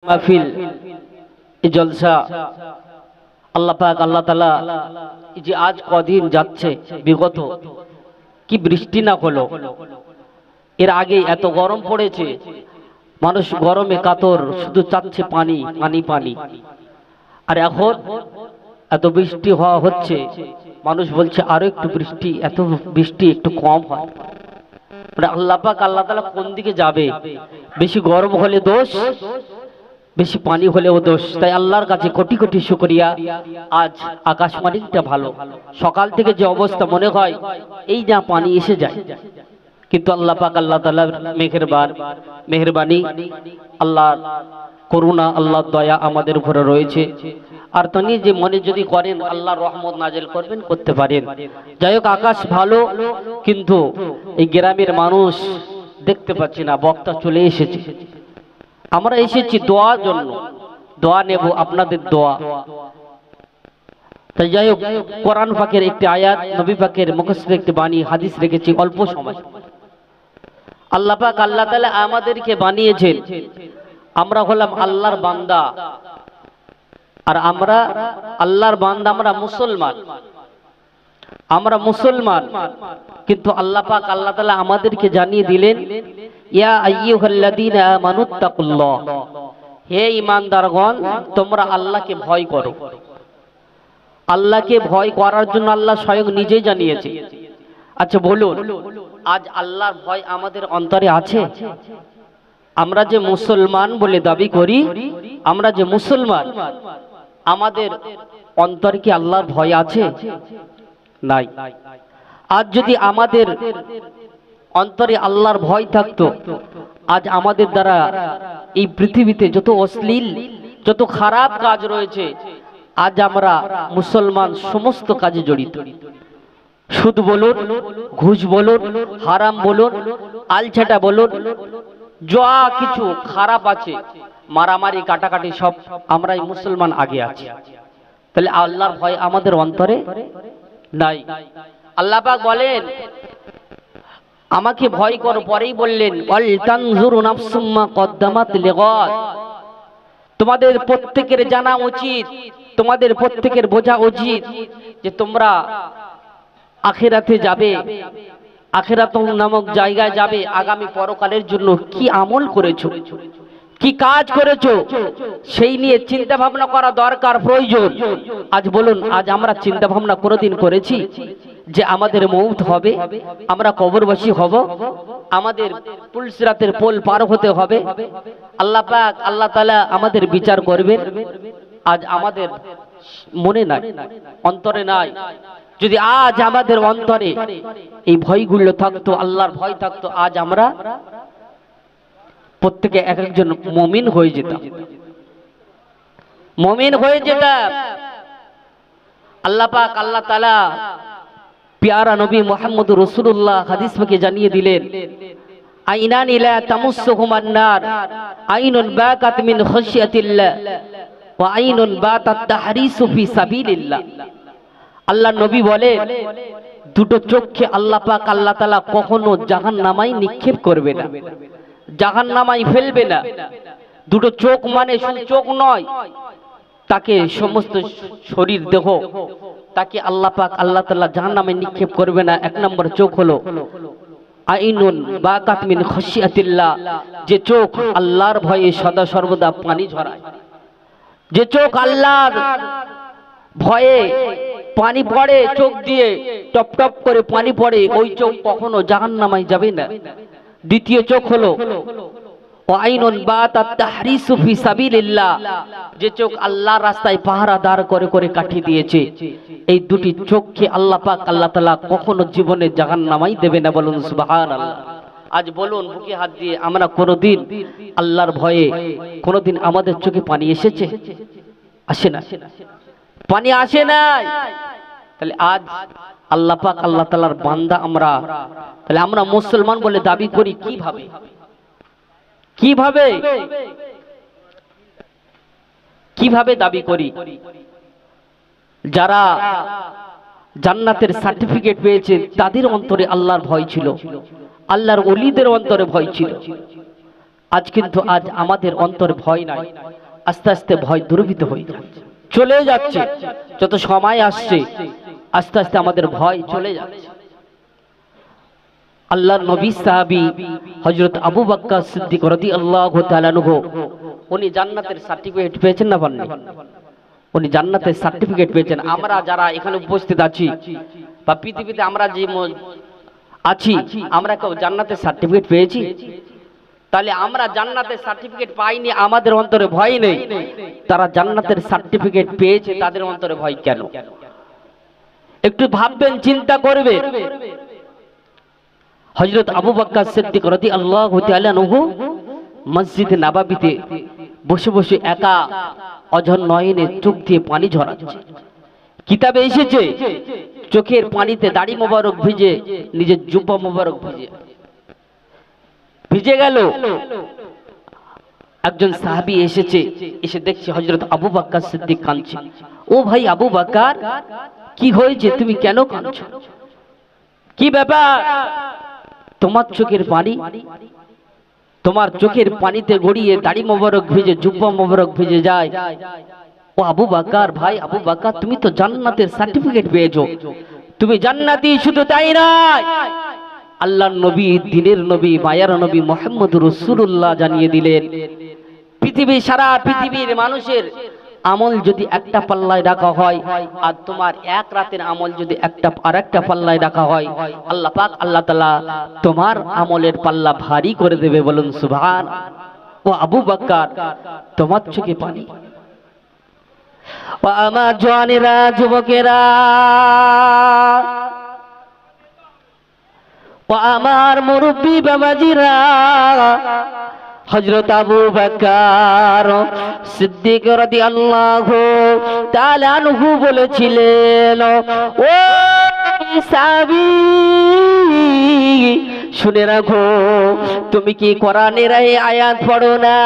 মাহফিল এই জলসা আল্লাহ পাক আল্লাহ তাআলা এই যে আজ কদিন যাচ্ছে বিগত কি বৃষ্টি না হলো, এর আগে এত গরম পড়েছে, মানুষ গরমে কাতর, শুধু চাচ্ছে পানি পানি পানি। আর এখন এত বৃষ্টি হওয়া হচ্ছে, মানুষ বলছে আরো একটু বৃষ্টি, এত বৃষ্টি একটু কম হয়। মানে আল্লাহ পাক আল্লাহ তাআলা কোন দিকে যাবে? বেশি গরম হলে দোষ, বেশি পানি হলেও দোষ। তাই আল্লাহর কাছে কোটি কোটি শুকরিয়া, আজ আকাশবাণীটা ভালো। সকাল থেকে যে অবস্থা মনে হয় এই না পানি এসে যায়, কিন্তু আল্লাহ পাক আল্লাহ তাআলার মেহেরবানি, আল্লাহর করুণা, আল্লাহর দয়া আমাদের উপরে রয়েছে। আর তিনি যে মনে যদি করেন আল্লাহর রহমত নাজিল করবেন, করতে পারেন। যাই হোক, আকাশ ভালো, কিন্তু এই গ্রামের মানুষ দেখতে পাচ্ছি না। বক্তা চলে এসেছে, আমরা এসেছি দোয়ার জন্য, দোয়া নেব, আপনাদের দোয়া। তাই যাই হোক, কোরআন পাকের একটি আয়াত, নবী পাকের মুখস্থ একটি বাণী, হাদিস রেখেছি অল্প সময়। আল্লাহ পাক আল্লাহ তাআলা আমাদেরকে বানিয়েছেন, আমরা হলাম আল্লাহর বান্দা। আর আমরা আল্লাহর বান্দা, আমরা মুসলমান, আমরা মুসলমান। কিন্তু আল্লাহ পাক আল্লাহ তাআলা আমাদেরকে জানিয়ে দিলেন, ইয়া আইয়ুহাল্লাযীনা আমানুত্তাকুল্লাহ, হে ঈমানদারগণ, তোমরা আল্লাহকে ভয় করো। আল্লাহকে ভয় করার জন্য আল্লাহ স্বয়ং নিজেই জানিয়েছে। আচ্ছা বলুন, আজ আল্লাহর ভয় আমাদের অন্তরে আছে? আমরা যে মুসলমান বলে দাবি করি, আমরা যে মুসলমান, আমাদের অন্তরে কি আল্লাহর ভয় আছে? নাই। আজ যদি আমাদের অন্তরে আল্লাহর ভয় থাকতো, আজ আমাদের দ্বারা এই পৃথিবীতে যত অশ্লীল, যত খারাপ কাজ রয়েছে, আজ আমরা মুসলমান সমস্ত কাজে জড়িত। সুদ বলুন, ঘুষ বলুন, হারাম বলুন, আলছেটা বলুন, যা কিছু খারাপ আছে, মারামারি কাটাকাটি, সব আমরাই মুসলমান আগে আছি। তাহলে আল্লাহর ভয় আমাদের অন্তরে নাই। আল্লাহ পাক বলেন, আমাকে ভয় করো, পরেই বললেন ওয়াল তানজুরু নাফসুম মা কদ্দামাত লিগাদ, তোমাদের প্রত্যেকের জানা উচিত, তোমাদের প্রত্যেকের বোঝা উচিত যে তোমরা আখিরাতে যাবে, আখিরাত নামক জায়গায় যাবে, আগামী পরকালের জন্য কি আমল করেছো, কি কাজ করেছো, সেই নিয়ে চিন্তা ভাবনা করা দরকার, প্রয়োজন। আজ বলুন, আজ আমরা চিন্তা ভাবনা কোনোদিন করেছি যে আমাদের মৌত হবে, আমরা কবরবাসী হব, আমাদের পুলসিরাতের পোল পার হতে হবে, আল্লাহ পাক আল্লাহ তাআলা আমাদের বিচার করবেন? আজ আমাদের মনে নাই, অন্তরে নাই। যদি আজ আমাদের অন্তরে এই ভয়গুলো থাকতো, আল্লাহর ভয় থাকতো, আজ আমরা প্রত্যেকে এক একজন মুমিন হয়ে যেতাম, মুমিন হয়ে যেতাম। আল্লাহ পাক আল্লাহ তাআলা প্যারা নবী মুহাম্মদ রাসূলুল্লাহ হাদিস পাকে জানিয়ে দিলেন, আইনানি লা তামুসসুহুমান নার, আইনুন বাকাত মিন খাশিয়াতিল্লাহ ওয়া আইনুন বাতাত তাহরিসু ফি সাবিলিল্লাহ। আল্লাহ নবী বলে, দুটো চোখকে আল্লাহ পাক আল্লাহ তাআলা কখনো জাহান্নামায় নিক্ষেপ করবে না, জাহান্নামায় ফেলবে না। দুটো চোখ মানে শুধু চোখ নয়, তাকে সমস্ত শরীর দেহ, তাকে আল্লাহ পাক আল্লাহ তাআলা জাহান্নামে নিক্ষেপ করবে না। এক নম্বর চোখ হলো আইনুন বাকাত মিন খাশিয়াতিল্লাহ, যে চোখ আল্লাহর ভয়ে সদা সর্বদা পানি ঝরায়, যে চোখ আল্লাহর ভয়ে পানি পড়ে, চোখ দিয়ে টপ টপ করে পানি পড়ে, ওই চোখ কখনো জাহান্নামে যাবে না। দ্বিতীয় চোখ হলো আইনুন বাতাত তাহরিসু ফি সাবিলিল্লাহ, যে চোখ আল্লাহর রাস্তায় পাহারাদার করে করে কাটিয়ে দিয়েছে। এই দুটি চোখকে আল্লাহ পাক আল্লাহ তাআলা কখনো জীবনে জাহান্নামে দেবে না। বলুন সুবহানাল্লাহ। আজ বলুন বুকে হাত দিয়ে, আমরা কোনোদিন আল্লাহর ভয়ে কোনোদিন আমাদের চোখে পানি এসেছে? আসে না, পানি আসে না। তাহলে আজ আল্লাহ পাক আল্লাহ তাআলার বান্দা আমরা, তাহলে আমরা মুসলমান বলে দাবি করি কিভাবে? কিভাবে কিভাবে দাবি করি? যারা জান্নাতের সার্টিফিকেট পেয়েছে তাদের অন্তরে আল্লাহর ভয় ছিল, আল্লাহর ওলিদের অন্তরে ভয় ছিল। আজ কিন্তু আজ আমাদের অন্তরে ভয় নাই, আস্তে আস্তে ভয় দূরীভূত হয়ে যাচ্ছে, চলে যাচ্ছে। যত সময় আসছে আস্তে আস্তে আমাদের ভয় চলে যাচ্ছে। আল্লাহর নবী সাহাবী হযরত আবু বকর সিদ্দিক রাদিয়াল্লাহু তাআলা আনহু উনি জান্নাতের সার্টিফিকেট পেয়েছেন না পাননি? উনি জান্নাতের সার্টিফিকেট পেয়েছেন। আমরা যারা এখানে উপস্থিত আছি বা পৃথিবীতে আমরা যে আছি, আমরা কেউ জান্নাতের সার্টিফিকেট পেয়েছি? তাহলে আমরা জান্নাতের সার্টিফিকেট পাইনি, আমাদের অন্তরে ভয় নেই। তারা জান্নাতের সার্টিফিকেট পেয়েছে, তাদের অন্তরে ভয় কেন? একটু ভাববেন, চিন্তা করবেন। হযরত আবু বকর সিদ্দিক রাদিয়াল্লাহু তাআলা আনহু মসজিদে নববীতে বসে বসে একা অঝর নয়নে চোখ দিয়ে পানি ঝরাচ্ছে। কিতাবে এসেছে চোখের পানিতে দাড়ি মোবারক ভিজে, নিজের জুব্বা মোবারক ভিজে গেল। একজন সাহাবী এসেছে, এসে দেখছে হযরত আবু বকর সিদ্দিক কাঁদছে। ও ভাই আবু বকর, কি হয়েছে, তুমি কেন কাঁদছো? কি ব্যাপার? তোমার চোখের পানি, তোমার চোখের পানিতে গড়িয়ে দাড়ি মোবারক ভিজে, জুব্বা মোবারক ভিজে যায়। ও আবু বকর, ভাই আবু বকর, তুমি তো জান্নাতের সার্টিফিকেট পেয়েছো, তুমি জান্নাতি। শুধু তাই নয়, আল্লাহর নবী, দ্বীনের নবী, মায়ার নবী মুহাম্মদুর রাসূলুল্লাহ জানিয়ে দিলেন, সারা পৃথিবীর মানুষের আমল যদি একটা পাল্লায় রাখা হয়, আর তোমার এক রাতের আমল যদি আরেকটা পাল্লায় রাখা হয়, আল্লাহ পাক আল্লাহ তাআলা তোমার আমলের পাল্লা ভারী করে দেবে। বলুন সুবহান। ও আবু বকর, তোমার চোখে পানি। ও আমার জওয়ানেরা, যুবকেরা, ও আমার মুরব্বী বাবাজিরা, হযরত আবু বকর সিদ্দিক রাদিয়াল্লাহু তাআলা আনহু বলেছিলেন, ও সাহাবী, শুনে রাখো, তুমি কি কোরআনের এই আয়াত পড়ো না?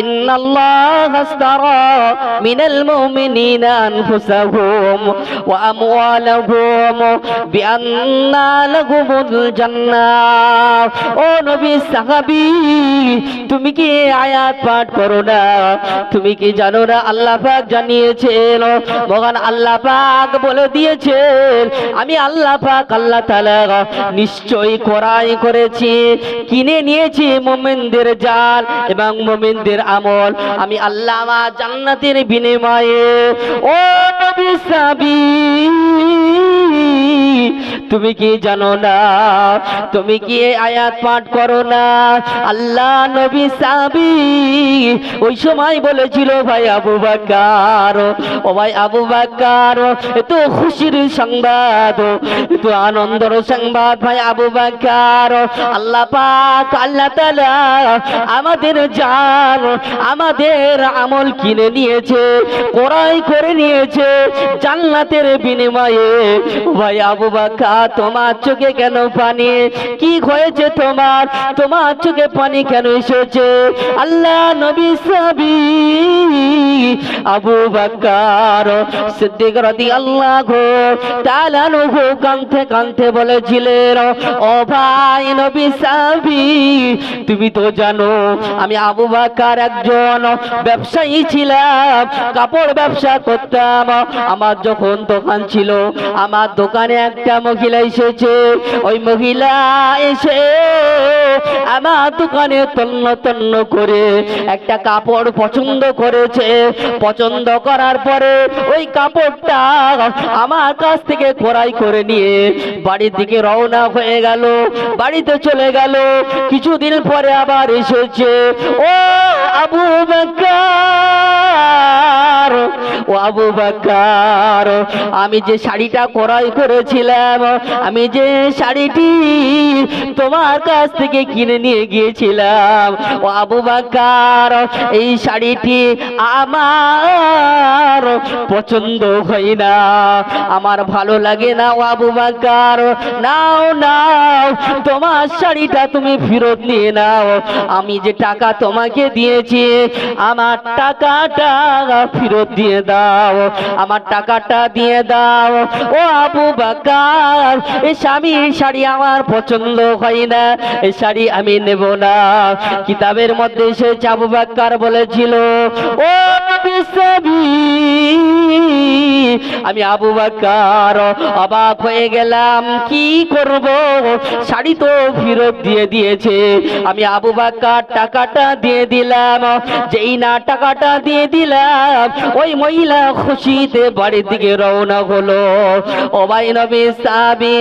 ইন্নাল্লাহা আশতারা মিনাল মুমিনিনা আনফুসাহুম ওয়া আমওয়ালাহুম বিআন্না লাহুমুল জান্নাহ। ও নবী সাহাবী, তুমি কি আয়াত পাঠ করো না? তুমি কি জানো না আল্লাহ পাক জানিয়েছেন, মহান আল্লাহ পাক বলে দিয়েছেন, আমি আল্লাহ পাক আল্লাহ তাআলা নিশ্চয়ই ক্রয় করেছি, কিনে নিয়েছি মুমিনদের জান এবং মুমিনদের আমল, আমি আল্লাহ আমার জান্নাতের বিনিময়ে। ও নবী সাহাবী, তুমি কি জানো না? তুমি কি এই আয়াত পাঠ করো না? আল্লাহ নবী সাহাবী ওই সময় বলেছিল, ভাই আবু বকর, ও ভাই আবু বকর, এত খুশির সংবাদ, এত আনন্দের সংবাদ ভাই আবু বকর, আল্লাহ পাক আল্লাহ তাআলা আমাদের জান, আমাদের আমল কিনে নিয়েছে, ক্রয় করে নিয়েছে জান্নাতের বিনিময়ে। ভাই আবু বকর, তোমার চোখে কেন পানি? কি হয়েছে তোমার? তোমার চোখে পানি কেন এসেছে? আল্লাহ নবী সাহাবী আবু বকর সিদ্দিক রাদিয়াল্লাহু তাআলা আনহু কাঁদতে কাঁদতে বলেছিলেন, ও ভাই নবী সাহাবী, তুমি তো জানো আমি আবু বকর একজন ব্যবসায়ী ছিলাম, কাপড় ব্যবসা করতাম। আমার যখন দোকান ছিল, আমার দোকানে একটা মহিলা এসেছে, ওই মহিলা এসে আমার দোকানে তন্ন তন্ন করে একটা কাপড় পছন্দ করেছে। পছন্দ করার পরে ওই কাপড়টা আমার কাছ থেকে ক্রয় করে নিয়ে বাড়ির দিকে রওনা হয়ে গেল, বাড়িতে চলে গেল। কিছুদিন পরে আবার এসেছে, ও আবু বকর, ও আবু বকর, আমি যে শাড়িটা ক্রয় করেছিলাম, আমি যে শাড়িটি তোমার কাছ থেকে কিনে নিয়ে গিয়েছিলাম, ও আবু বকর, এই শাড়িটি আমার পছন্দ হয় না, আমার ভালো লাগে না। ও আবু বকর, নাও নাও, তোমার শাড়িটা তুমি ফেরত নিয়ে নাও, আমি যে টাকা তোমাকে দিয়েছি আমার টাকাটা ফেরত দিয়ে দাও। দাও, আমার টাকাটা দিয়ে দাও। ও আবু বকর, এই স্বামীর শাড়ি আমার পছন্দ হয় না, এই শাড়ি আমি নেব না। কিতাবের মধ্যে এসেছে আবু বকর বলেছিল, ও বিশ্বনবী, আমি আবু বকর অবাক হয়ে গেলাম, কি করব, শাড়ি তো ফেরত দিয়ে দিয়েছে। আমি আবু বকর টাকাটা দিয়ে দিলাম। যেই না টাকাটা দিয়ে দিলাম, ওই মহিলা খুশিতে বাড়ির দিকে রওনা হলো। ও ভাই নবী সাহাবী,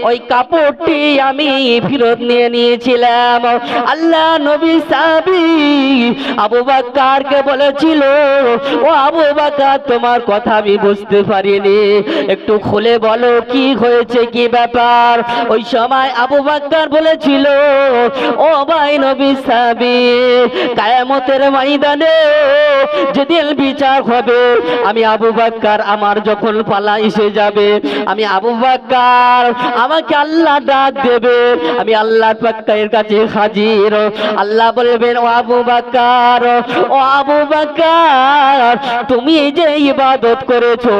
ওই কাপড়টি আমি ফেরত নিয়ে নিয়েছিলাম। আল্লাহ নবী সাহাবী আবু বকরকে বলেছিল, ও আবু বকর, তোমার কথা আমি বুঝতে পারিনি, একটু খুলে বলো কি হয়েছে, কি ব্যাপার। ওই সময় আবু বকর বলেছিল, ও ভাই নবী সাহাবী, কিয়ামতের ময়দানে যেদিন বিচার হবে, আমি আবু বকর, আমার যখন পালা এসে যাবে, আমি আবু বকর, আমাকে আল্লাহ ডাক দেবে, আমি আল্লাহর পাকের কাছে হাজির। আল্লাহ বলবেন, ও আবু বকর, ও আবু বকর, তুমি যে ইবাদত করেছো,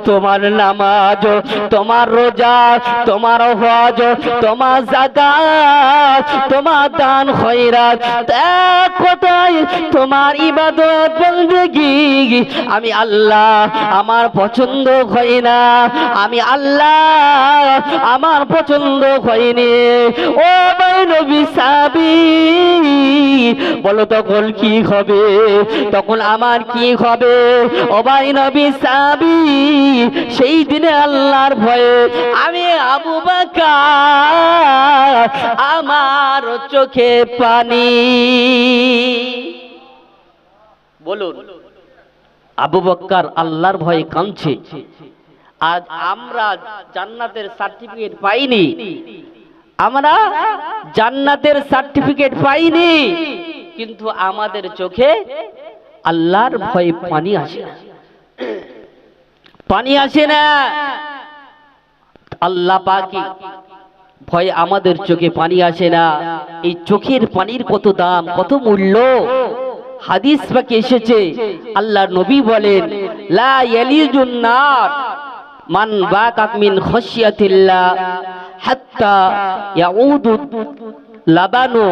তোমার নামাজ, তোমার রোজা, তোমার হজ, তোমার যাকাত, তোমার দান খয়রাত, এক কথায় তোমার ইবাদত বন্দেগী আমি আল্লাহ আমার পছন্দ হয় না, আমি আল্লাহ আমার পছন্দ হয়নি। ও ভাই নবী সাহাবী, বলো তখন কি হবে, তখন আমার কি হবে? ও ভাই নবী সাহাবী, সেই দিনে আল্লাহর ভয়ে আমি আবু বকর, আমার চোখে পানি। বলুন, আবু বকর আল্লাহর ভয়ে কাঁদছে। আজ আমরা জান্নাতের সার্টিফিকেট পাইনি, আমরা জান্নাতের সার্টিফিকেট পাইনি, কিন্তু আমাদের চোখে আল্লাহর ভয়ে পানি আসে না, পানি আসে না। আল্লাহ পাকি ভয়ে আমাদের চোখে পানি আসে না। এই চোখের পানির কত দাম, কত মূল্য। হাদিস পাকে এসেছে, আল্লাহর নবী বলেন, লা ইয়ালিজুন নার মান বাকা মিন খাশিয়াতিল্লাহ হাত্তা ইয়াউদু লাবানু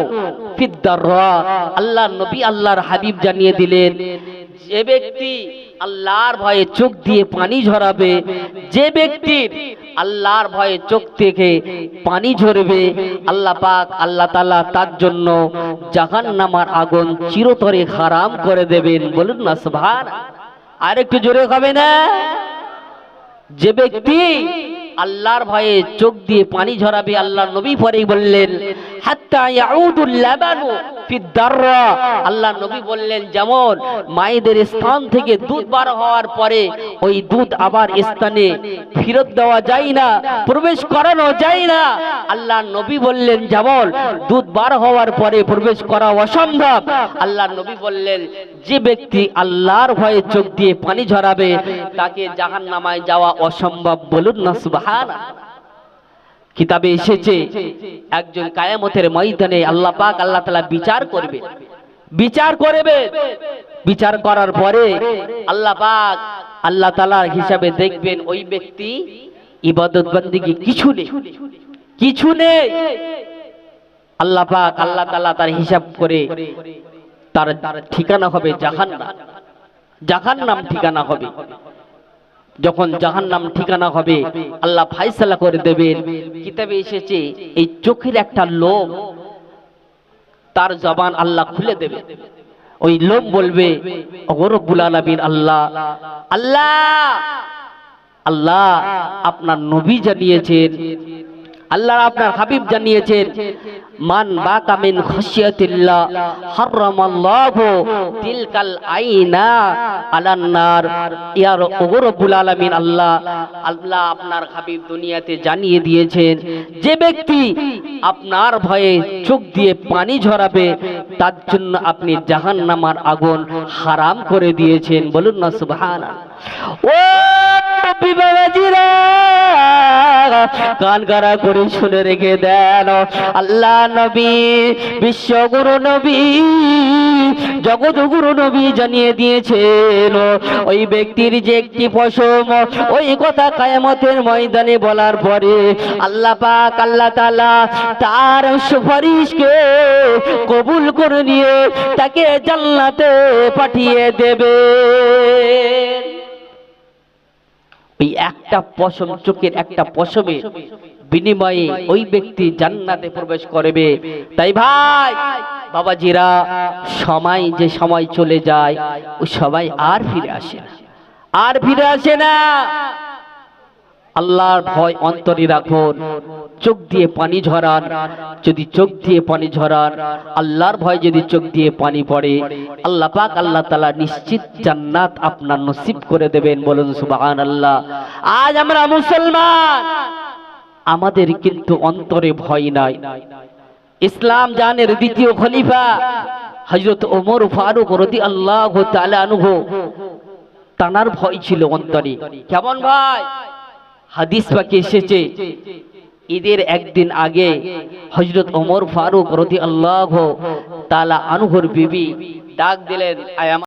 ফিদ দাররা। আল্লাহর নবী আল্লাহর হাবিব জানিয়ে দিলেন, যে ব্যক্তি আল্লাহর ভয়ে চোখ দিয়ে পানি ঝরাবে, যে ব্যক্তির আল্লাহর ভয়ে চোখ থেকে পানি ঝরবে, আল্লাহ পাক আল্লাহ তাআলা তার জন্য জাহান্নামের আগুন চিরতরে হারাম করে দেবেন। বলুন না সুবহানাল্লাহ। আর একটু জোরে হবে না? যে ব্যক্তি আল্লাহর ভয়ে চোখ দিয়ে পানি ঝরাবে, আল্লাহর নবী পরেই বললেন, হাত্তা ইয়াউদুল লাবানু ফিদ দাররা। আল্লাহর নবী বললেন, যেমন মায়েদের স্থান থেকে দুধ বার হওয়ার পরে ওই দুধ আবার স্থানে ফেরত দেওয়া যায় না, প্রবেশ করানো যায় না, আল্লাহর নবী বললেন যেমন দুধ বার হওয়ার পরে প্রবেশ করা অসম্ভব, আল্লাহর নবী বললেন যে ব্যক্তি আল্লাহর ভয়ে চোখ দিয়ে পানি ঝরাবে তাকে জাহান্নামায় যাওয়া অসম্ভব। বলুন না সুবহানাল্লাহ। কিতাবে এসেছে, একজন কিয়ামতের ময়দানে আল্লাহ পাক আল্লাহ তাআলা বিচার করবে, বিচার করবে, বিচার করার পরে আল্লাহ পাক আল্লাহ তাআলার হিসাবে দেখবেন ওই ব্যক্তি ইবাদত বন্দেগী কিছু নেই, কিছু নেই। আল্লাহ পাক আল্লাহ তাআলা তার হিসাব করে তার ঠিকানা হবে জাহান্নাম, জাহান্নাম ঠিকানা হবে। যখন জাহান্নাম ঠিকানা হবে আল্লাহ ফায়সালা করে দেবেন। কিতাবে এসেছে এই চোখের একটা লোম, তার জবান আল্লাহ খুলে দেবে, ওই লোম বলবে, ও রব্বুল আলামিন, আল্লাহ আল্লাহ আল্লাহ, আপনার নবী জানিয়েছেন, আল্লাহ আপনার হাবিব জানিয়েছেন, মান বাকা মিন খাশিয়াতিল্লাহ হারামাল্লাহু তিলকাল আইনা আলান নার। ইয়া রব্বুল আলামিন, আল্লাহ আল্লাহ আপনার হাবিব দুনিয়াতে জানিয়ে দিয়েছেন, যে ব্যক্তি আপনার ভয়ে চোখ দিয়ে পানি ঝরাবে তার জন্য আপনি জাহান্নামের আগুন হারাম করে দিয়েছেন। বলুন না সুবহানাল্লাহ। ও নবী বাবাজিরা কান খাড়া করে শুনে রেখে দেন। আল্লাহ নবী, বিশ্বগুরু নবী, জগৎগুরু নবী জানিয়ে দিয়েছেন ওই ব্যক্তির যে একটি পশম, ওই কথা কিয়ামতের ময়দানে বলার পরে আল্লাহ পাক আল্লাহ তাআলা তার সুপারিশকে কবুল করে নিয়ে তাকে জান্নাতে পাঠিয়ে দেবে। ওই একটা পশম, চোখের একটা পশমে বিনিময়ে ওই ব্যক্তি জান্নাতে প্রবেশ করবে। তাই ভাই বাবাজিরা, সময় যে সময় চলে যায় ওই সময় আর ফিরে আসে না, আর ফিরে আসে না। আল্লাহর ভয় অন্তরে রাখুন, চোখ দিয়ে পানি ঝরান। যদি চোখ দিয়ে পানি ঝরান, আল্লাহর ভয় যদি চোখ দিয়ে পানি পড়ে, আল্লাহ পাক আল্লাহ তাআলা নিশ্চিত জান্নাত আপনার নসিব করে দেবেন। বলুন সুবহানাল্লাহ। আজ আমরা মুসলমান, আমাদের কিন্তু অন্তরে ভয় নাই। ইসলাম জানের দ্বিতীয় খলিফা হযরত ওমর ফারুক রাদিয়াল্লাহু তাআলা আনহু, তানার ভয় ছিল অন্তরে। কেমন ভাই? হাদিস পাকে এসেছে ঈদের একদিন আগে হযরত ওমর ফারুক রাদিয়াল্লাহু তাআলা আনহুর বিবি ডাক দিলেন,